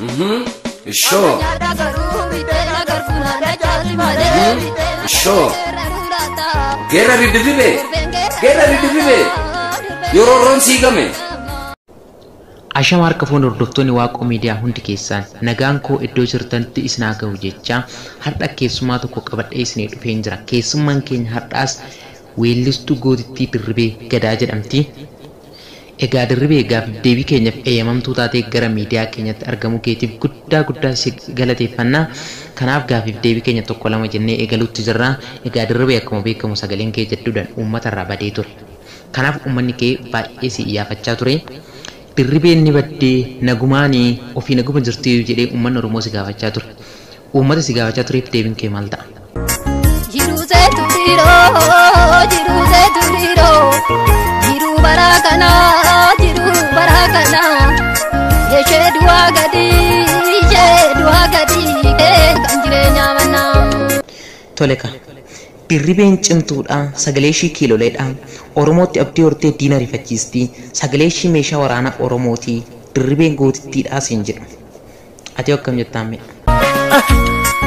Sure. Sure. Gera riddibe. Yororon sigame. Ashama harka foon hordoftoonni Waaqoo miidiyaa hundi keessaan nagaan koo iddoo jirtanitti isin haa ga'u jecha har'a keessummaa tokko qabadhee isinii dhufeen jira. Keessummaan keenya har'aas weellistuu gootittii Dirribee Gadaa jedhamti. Egaa Dirribee gaaffii deebii keenyaaf eeyyamamtuu taatee gara miidiyaa keenyatti argamu keetiif guddaa si galateeffannaa. Kanaaf gaaffii deebii keenya tokko lama jennee eegaluutti jirra. Egaa Dirribee akkuma beekamu sagaleen kee jedhuudhaan uummatarraa badee ture. Kanaaf uummanni kee baay'ee si iyyaafachaa ture. Dirribeen ni baddee nagumaanii ofii naguma jirti jedhee uummanni Oromoo si gaafachaa ture. Uummata si gaafachaa tureef deebiin kee maal ta'a? Jiru barakana yeshee du'a gadi kan jireenya manna. Toleka Dirribeen cimtuudhaan sagalee ishii kiiloleedhaan Oromootti abdii hortee diina rifachiisti. Sagalee ishii meeshaa waraanaa Oromooti. Dirribeen gootittiidhaa siin jedhu. Ati akkam jettaan mee?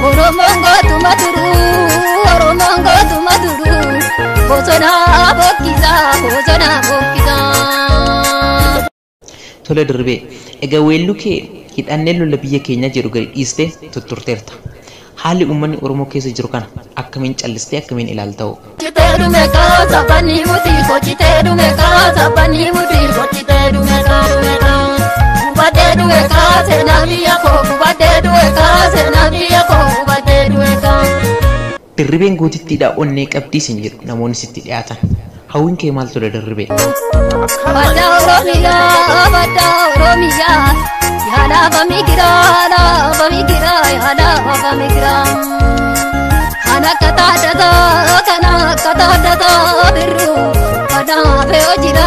Oromoon gootuma duru bosona bokkisaa. Tole Dirribee, egaa weelluu kee hidhannee lola biyya keenya jedhu gadi dhiistee tutturteerta. Haalli uummanni Oromoo keessa jiru kana akkamiin callistee akkamiin ilaalta? Dirribeen gootittiidhaa onnee qabdii siin jedhu namoonni sitti dhiyaatan. Hawwiin kee maal ture Dirribee? Badda Oromiyaa yaada bamigira kana katadata birru kana be'oo jira.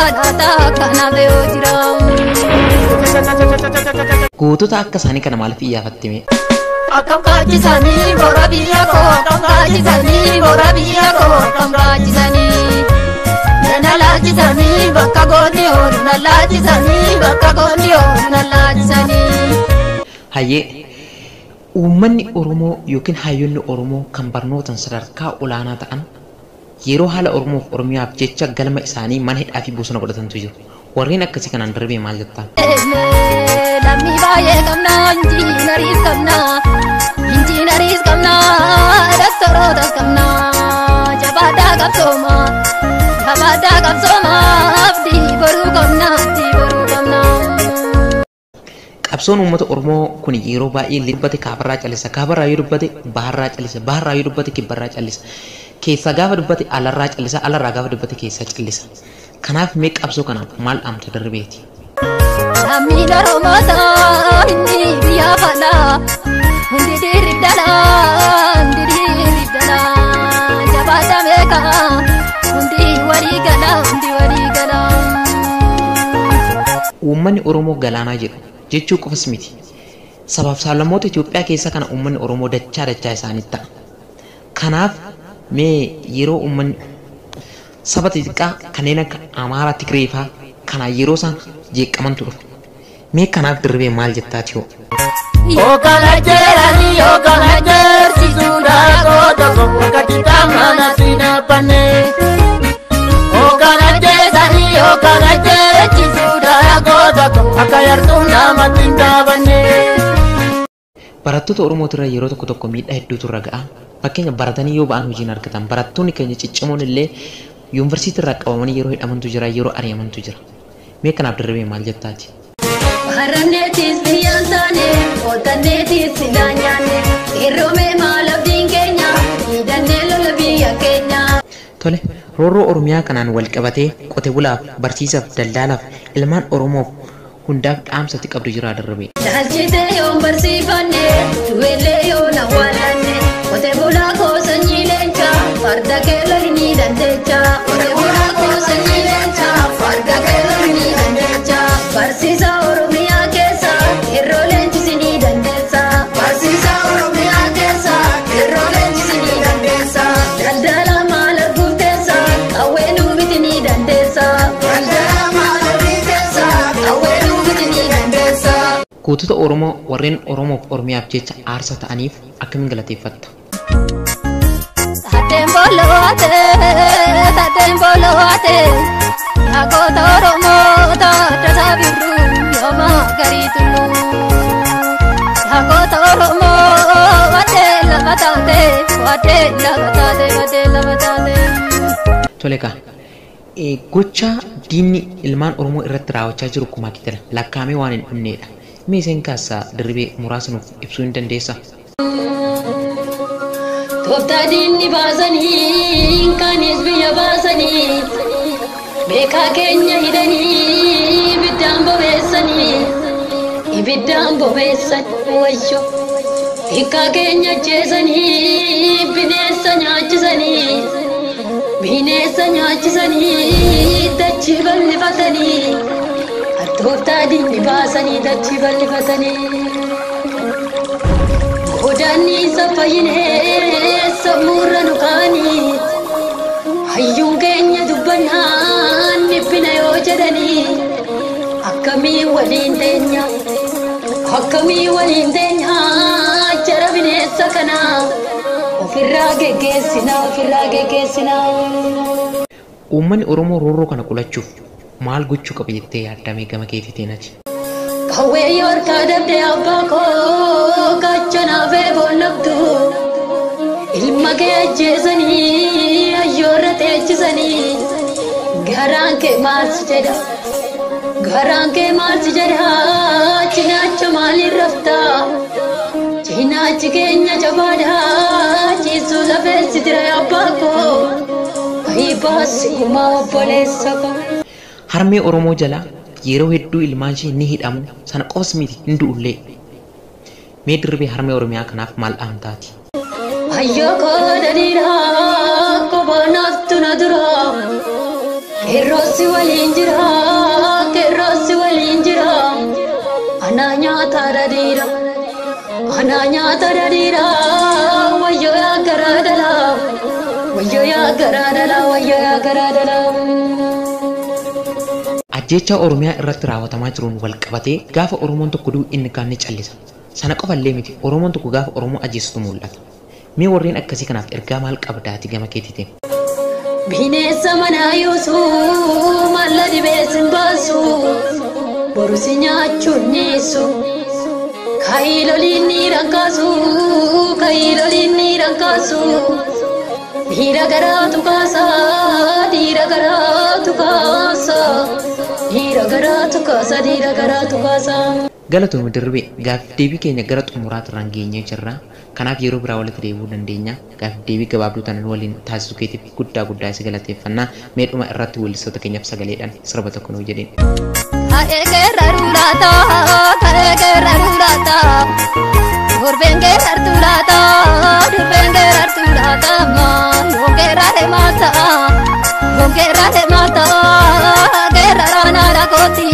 Gootota akka isaanii kana maaliif iyyaafatti mee? Akkam kaachisanii bora biyya koo akkam kaachisanii na laachisanii bakka goonni oolu na laachisanii. Hayyee uummanni Oromoo yookiin hayyoonni Oromoo kan barnootan sadarkaa olaanaa ta'an yeroo haala Oromoof Oromiyaaf jecha galma isaanii mana hidhaa fi bosona godhatantu jiru. Warreen akkasii kanaan Dirribee maal jettaan? Lammii baay'ee qabnaa injiinariis qabnaa daktarootas qabnaa jabaadhaa qabsooma abdii boruu qabnaa. Qabsoon uummata Oromoo kun yeroo baay'ee dubbate kaabarraa callisa. Kaabarraa yoo dubbate baharraa callisa. Baharraa yoo dubbate kibbarraa callisa. Keessaa gaafa dubbate alarraa callisa. Alarraa gaafa dubbate keessaa callisa. Kanaaf mee qabsoo kanaaf maal dhaamta Dirribeeti? Lammiin Oromootaa inni biyya falaa hundi diriirdalaa jabaadhaa meeqaa hundi walii galaa. Uummanni Oromoo galaanaa jedhu jechuu qofas miti. Sabaaf sablammoota Itoophiyaa keessa kana uummanni Oromoo dachaa isaaniitti ta'a. Kanaaf mee yeroo uummanni saba xixiqqaa kanneen akka Amaaraa, Tigree fa'aa kanaan yeroo isaan jeeqamantu dhufe. Mee kanaaf Dirribee maal jettaati hoo? Ookana jeersiisuudhaa goota akka kitaabana sinaphanne. Ookana jeersiisuudhaa goota akka yartuun namatti hin dhaabanne. Barattoota Oromootirra yeroo tokko miidhaa hedduutu irra ga'a. Fakkeenya baratanii yoo ba'an hojiin argatan. Barattoonni keenya ciccimoon illee yuunivarsiitii irraa qabamanii yeroo hidhamantu jira, yeroo ari'amantu jira. Mee kanaaf Dirribee maal jettaati? Baranneetis biyyaan taane, otanneetis silaa nyaanne, yerroomee maal abdiin keenya, hidhannee lola biyya keenya. Tole, roorroo Oromiyaa kanaan wal qabatee qote bulaaf, barsiisaaf, daldaalaaf, ilmaan Oromoof hundaaf dhaamsatti qabdu jira Dirribee. Dhalchitee yoon barsiifanne, du'ellee yoon awwaalanne, qote bulaa koo sanyii leenca, farda keella ni dandeecha. Qote bulaa koo sanyii leenca, farda keella ni dandeecha. Barsiisa Oromiyaa keessa, yeroo leenjisi ni dandeessa. Barsiisa Oromiyaa keessa, yeroo leenjisi ni dandeessa. Daldala maal arguuf keessa, qawwee nuumiti ni dandeessa. Daldala maal arguuf keessa, qawwee nuumiti ni dandeessa. Gootota Oromoo warreen Oromoof Oromiyaaf jecha aarsaa ta'aniif akkamiin galateeffatta? Tateen bolowaate goota Oromoo taaddasaa birruu yooma garii tulluu goota Oromoo wadee lama taate. Tole kaa gocha diinni ilmaan Oromoo irratti raawwachaa jiru kumaa kitala lakkaa'amee waan hin dhumneedha. Mee iseen keessaa dirribee muraasa nuuf ibsuu hin dandeessaa? Tooftaa diinni baasanii kaanis biyya baasanii beekaa keenya hidhanii ibiddaan bobeessan wayyo hiikaa keenya jeesanii bineensa nyaachisanii dachii bal'ifatanii tooftaa diinni baasanii dachii bal'ifatanii godaanniisa fayyinee sammuurra nu kaanii hayyuun keenya dubbannaan dhiphina yoo jedhanii akkamii waliin teenya jara bineensa kanaa ofirraa geggeessinaa. Uummanni Oromoo roorroo kana qolachuuf maal gochuu qaba jettee yaadamee gama keetiitiin ati? Kawwee yoo harkaa dabdee abbaa koo gaachanaaf eeboonnabdu ilma kee ajjeesanii hayyoorra teechisanii garaan kee maalsi jedha cinaacha maaliin raftaa cinaachi keenya jabaadhaa ciisuu lafeessi jira abbaa koo ayyibaasi himaa obboleessa koo. Harmee Oromoo jalaa yeroo hedduu ilmaan ishee ni hidhamu sana qofas miti hin du'ullee. Mee dirribee harmee Oromiyaa kanaaf maal dhaamtaati? Ayyoo koo dadiidhaa kobonaaftu na dura qeerroosi waliin jira anaa nyaata dadiidha wayyoo yaa garaa dhalaa. Ajjeechaa Oromiyaa irratti raawwatamaa jiruun wal qabatee gaafa Oromoon tokko du'u inni kaan ni callisa. Sana qofallee miti Oromoon tokko gaafa Oromoo ajjeesutu mul'ata. Mee warreen akkasii kanaaf ergaa maal qabdaati gama keetiitiin? Bineensa manaa yoosuu malla dibeessin baasu borusi nyaachuun niisu kaayiloliin ni rankaasu dhiira garaatu kaasa. Galatoomii dirribee gaaffii deebii keenya gara xumuraatti irraan geenyee jirra. Kanaaf yeroo biraa walitti deebi'uu dandeenya. Gaaffii deebii gabaabduu tanan waliin taasisu keetiif guddaa si galateeffannaa. Meedhuma irratti weellistoota keenyaaf sagaleedhaan sirba tokko nuu jedheen. Ka'ee geerraruu laata durbeen geerrartuu laata yoo geerrare maata geerraraan haadha kooti.